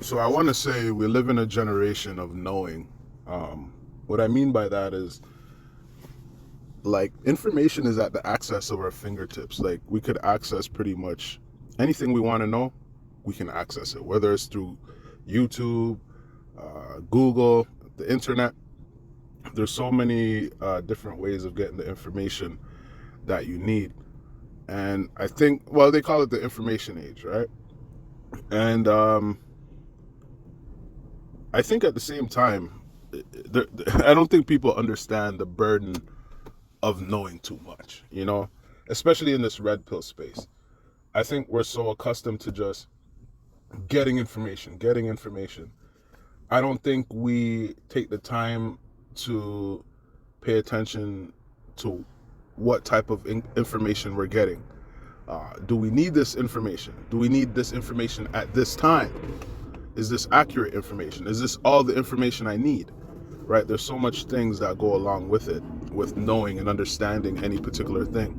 So I want to say we live in a generation of knowing. What I mean by that is like information is at the access of our fingertips. Like we could access pretty much anything we want to know. We can access it, whether it's through YouTube, Google, the internet. There's so many different ways of getting the information that you need. And I think, well, they call it the information age, right? And I think at the same time, I don't think people understand the burden of knowing too much, especially in this red pill space. I think we're so accustomed to just getting information, getting information. I don't think we take the time to pay attention to what type of information we're getting. Do we need this information? Do we need this information at this time? Is this accurate information? Is this all the information I need? Right? There's so much things that go along with it, with knowing and understanding any particular thing.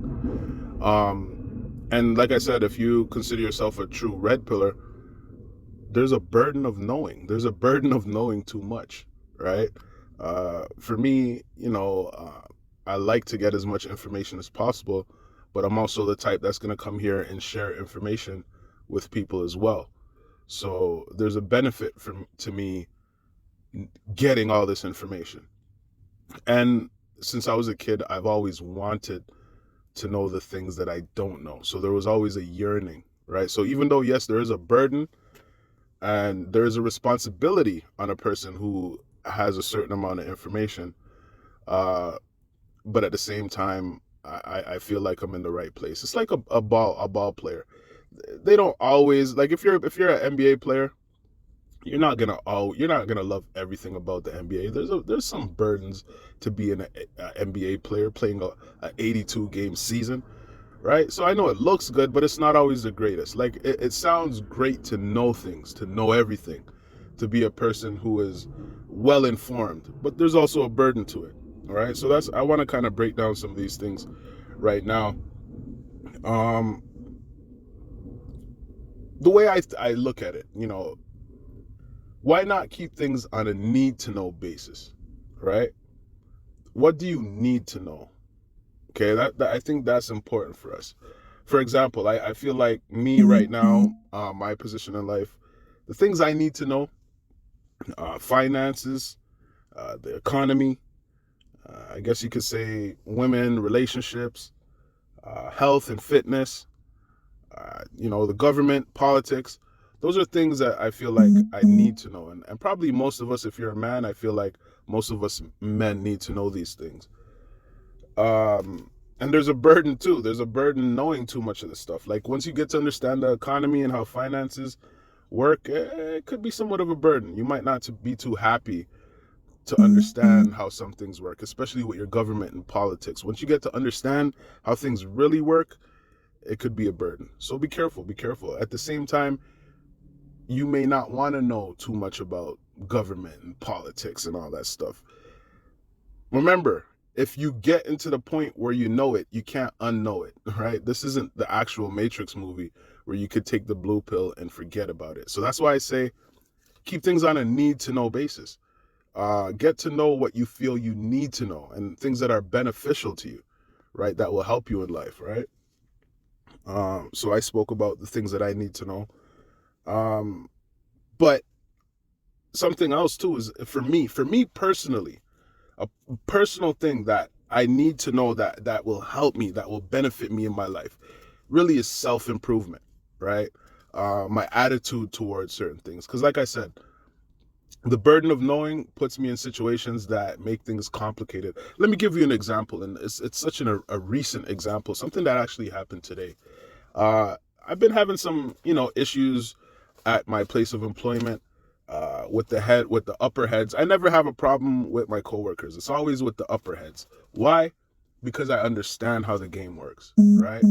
And like I said, if you consider yourself a true red pillar, there's a burden of knowing. There's a burden of knowing too much, right? For me, I like to get as much information as possible, but I'm also the type that's going to come here and share information with people as well. So there's a benefit to me getting all this information. And since I was a kid, I've always wanted to know the things that I don't know. So there was always a yearning, right? So even though, yes, there is a burden and there is a responsibility on a person who has a certain amount of information, but at the same time, I feel like I'm in the right place. It's like a ball player. They don't always like if you're an NBA player, you're not gonna love everything about the NBA. There's some burdens to being an NBA player playing a 82 game season, right? So I know it looks good, but it's not always the greatest. Like it sounds great to know things, to know everything, to be a person who is well informed, but there's also a burden to it. All right, so I want to kind of break down some of these things right now. Um, the way I look at it, why not keep things on a need to know basis, right? What do you need to know? Okay, that I think that's important for us. For example, I feel like me right now, my position in life, the things I need to know, finances, the economy, I guess you could say women, relationships, health and fitness, the government, politics. Those are things that I feel like I need to know. And probably most of us, if you're a man, I feel like most of us men need to know these things. And there's a burden too. There's a burden knowing too much of this stuff. Like once you get to understand the economy and how finances work, it could be somewhat of a burden. You might not be too happy to understand how some things work, especially with your government and politics. Once you get to understand how things really work, it could be a burden. So be careful, be careful. At the same time, you may not want to know too much about government and politics and all that stuff. Remember, if you get into the point where you know it, you can't unknow it, right? This isn't the actual Matrix movie where you could take the blue pill and forget about it. So that's why I say keep things on a need to know basis. Get to know what you feel you need to know and things that are beneficial to you, right? That will help you in life, right? So I spoke about the things that I need to know. But something else too is for me personally, a personal thing that I need to know that will help me, that will benefit me in my life, really is self-improvement, right? My attitude towards certain things. Because like I said, the burden of knowing puts me in situations that make things complicated. Let me give you an example, and it's such a recent example, something that actually happened today. I've been having some, issues at my place of employment with the upper heads. I never have a problem with my coworkers. It's always with the upper heads. Why? Because I understand how the game works, right?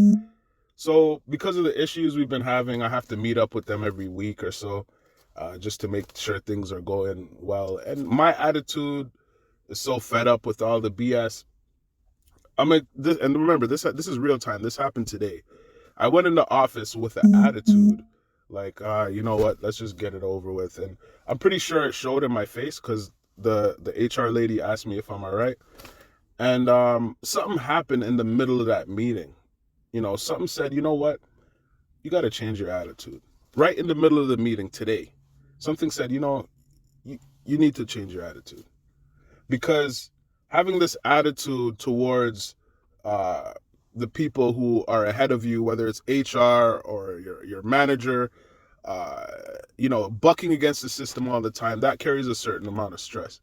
So because of the issues we've been having, I have to meet up with them every week or so, just to make sure things are going well. And my attitude is so fed up with all the BS. And remember, this is real time. This happened today. I went in the office with an attitude Like, you know what? Let's just get it over with. And I'm pretty sure it showed in my face because the HR lady asked me if I'm all right. And something happened in the middle of that meeting. You know, something said, you know what? You got to change your attitude. Right in the middle of the meeting today, something said, you know, you need to change your attitude. Because having this attitude towards uh, the people who are ahead of you, whether it's HR or your manager, uh, you know, bucking against the system all the time, that carries a certain amount of stress.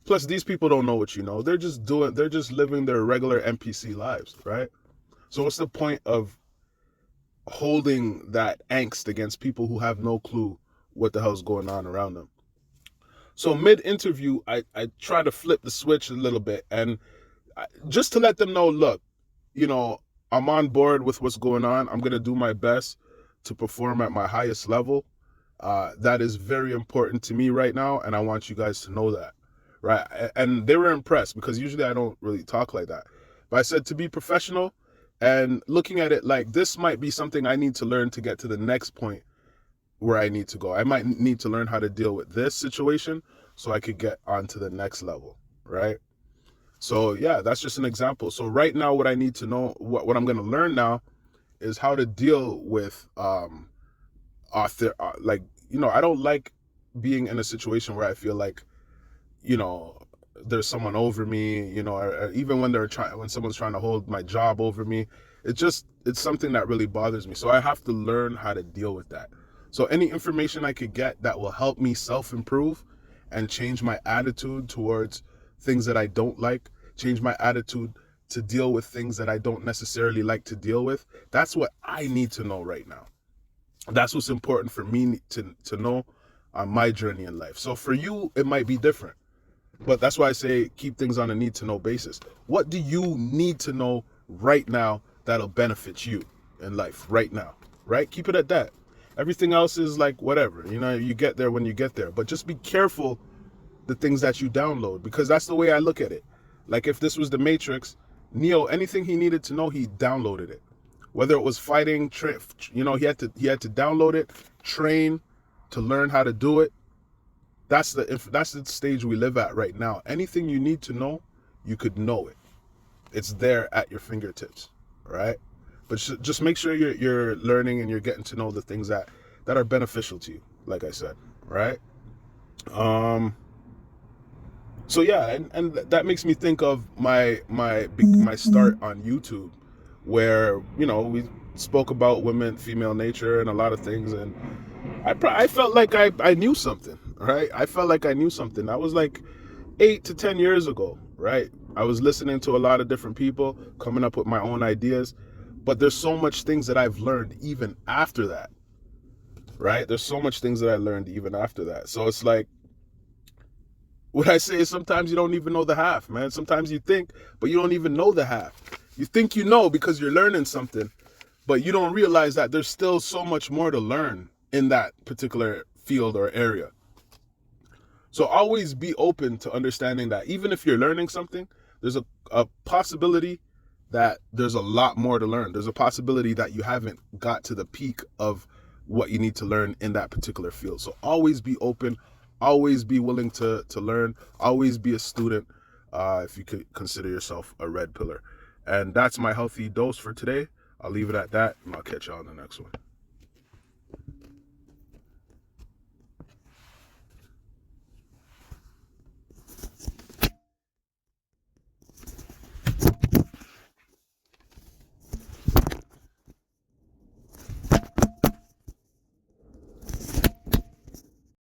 Plus, these people don't know what you know. They're just living their regular NPC lives, right? So what's the point of holding that angst against people who have no clue what the hell's going on around them? So mid-interview, I try to flip the switch a little bit and just to let them know, look, you know, I'm on board with what's going on. I'm going to do my best to perform at my highest level. That is very important to me right now, and I want you guys to know that, right? And they were impressed because usually I don't really talk like that. But I said to be professional and looking at it like this might be something I need to learn to get to the next point where I need to go. I might need to learn how to deal with this situation so I could get on to the next level, right? So yeah, that's just an example. So right now, what I need to know, what I'm going to learn now is how to deal with author like, you know, I don't like being in a situation where I feel like, you know, there's someone over me, you know, or even when someone's trying to hold my job over me. It's something that really bothers me. So I have to learn how to deal with that. So any information I could get that will help me self-improve and change my attitude towards things that I don't like, change my attitude to deal with things that I don't necessarily like to deal with. That's what I need to know right now. That's what's important for me to know on my journey in life. So for you, it might be different. But that's why I say keep things on a need to know basis. What do you need to know right now that'll benefit you in life right now? Right? Keep it at that. Everything else is like whatever. You know, you get there when you get there. But just be careful the things that you download, because that's the way I look at it. Like if this was the Matrix, Neo, anything he needed to know, he downloaded it. Whether it was fighting, you know, he had to download it, train to learn how to do it. That's the stage we live at right now. Anything you need to know, you could know it. It's there at your fingertips, right? But just make sure you're learning and you're getting to know the things that are beneficial to you, like I said, right? So yeah, and that makes me think of my start on YouTube, where, you know, we spoke about women, female nature, and a lot of things, and I felt like I knew something, right? I felt like I knew something. That was like 8 to 10 years ago, right? I was listening to a lot of different people, coming up with my own ideas, but there's so much things that I've learned even after that, right? There's so much things that I learned even after that. So it's like, what I say is sometimes you don't even know the half, man. Sometimes you think, but you don't even know the half. You think you know because you're learning something, but you don't realize that there's still so much more to learn in that particular field or area. So always be open to understanding that even if you're learning something, there's a possibility that there's a lot more to learn. There's a possibility that you haven't got to the peak of what you need to learn in that particular field. So always be open, always be willing to learn, always be a student, if you could consider yourself a red pillar. And that's my healthy dose for today. I'll leave it at that, and I'll catch y'all in the next one.